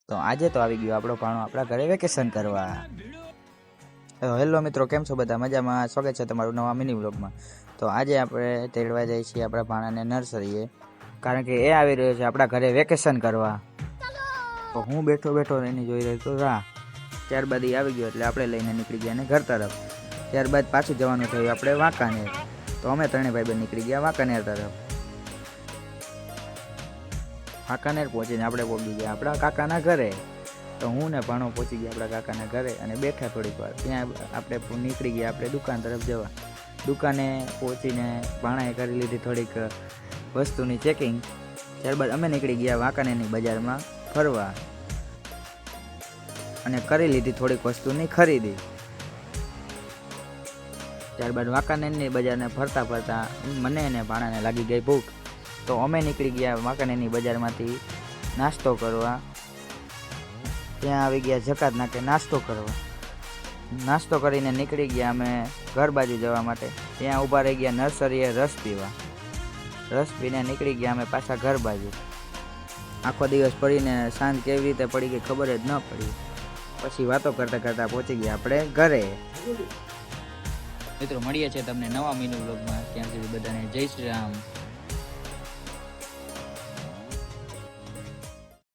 તો આજે તો આવી ગયો આપણો ભાણો આપણા ઘરે વેકેશન કરવા. હેલો મિત્રો, કેમ છો બધા? મજામાં? સ્વાગત છે તમારું નવા મિની વ્લોગમાં. તો આજે આપણે તેડવા જઈએ છીએ આપણા ભાણાને નર્સરીએ, કારણ કે એ આવી રહ્યો છે આપણા ઘરે વેકેશન કરવા. તો હું બેઠો બેઠો એની જોઈ રહ્યો તો રાહ. ત્યારબાદ એ આવી ગયો એટલે આપણે લઈને નીકળી ગયા ને ઘર તરફ. ત્યારબાદ પાછું જવાનું થયું આપણે વાંકાનેર. તો અમે ત્રણેય ભાઈબંધ નીકળી ગયા વાંકાનેર તરફ. વાંકાનેર પહોંચીને આપણે પહોંચી ગયા આપણા કાકાના ઘરે. તો હું ને ભાણો પહોંચી ગયા આપણા કાકાના ઘરે અને બેઠા થોડીક વાર. ત્યાં આપણે નીકળી ગયા આપણે દુકાન તરફ જવા. દુકાને પહોંચીને ભાણાએ કરી લીધી થોડીક વસ્તુની ચેકિંગ. ત્યારબાદ અમે નીકળી ગયા વાંકાનેરની બજારમાં ફરવા અને કરી લીધી થોડીક વસ્તુની ખરીદી. ત્યારબાદ વાંકાનેરની બજારને ફરતા ફરતા મને અને ભાણાને લાગી ગઈ ભૂખ. તો અમે નીકળી ગયા વાંકાનેરની બજારમાંથી નાસ્તો કરવા. ત્યાં આવી ગયા જકાત નાકે નાસ્તો કરવા. નાસ્તો કરીને નીકળી ગયા અમે ઘર બાજુ જવા માટે. ત્યાં ઊભા રહી ગયા નર્સરીએ રસ પીવા. રસ પીને નીકળી ગયા અમે પાછા ઘર બાજુ. આખો દિવસ પડીને સાંજ કેવી રીતે પડી ગઈ ખબર જ ન પડી. પછી વાતો કરતાં કરતાં પહોંચી ગયા આપણે ઘરે. મિત્રો, મળીએ છીએ તમને નવા મિની વ્લોગમાં. ત્યાં સુધી બધાને જય શ્રી રામ.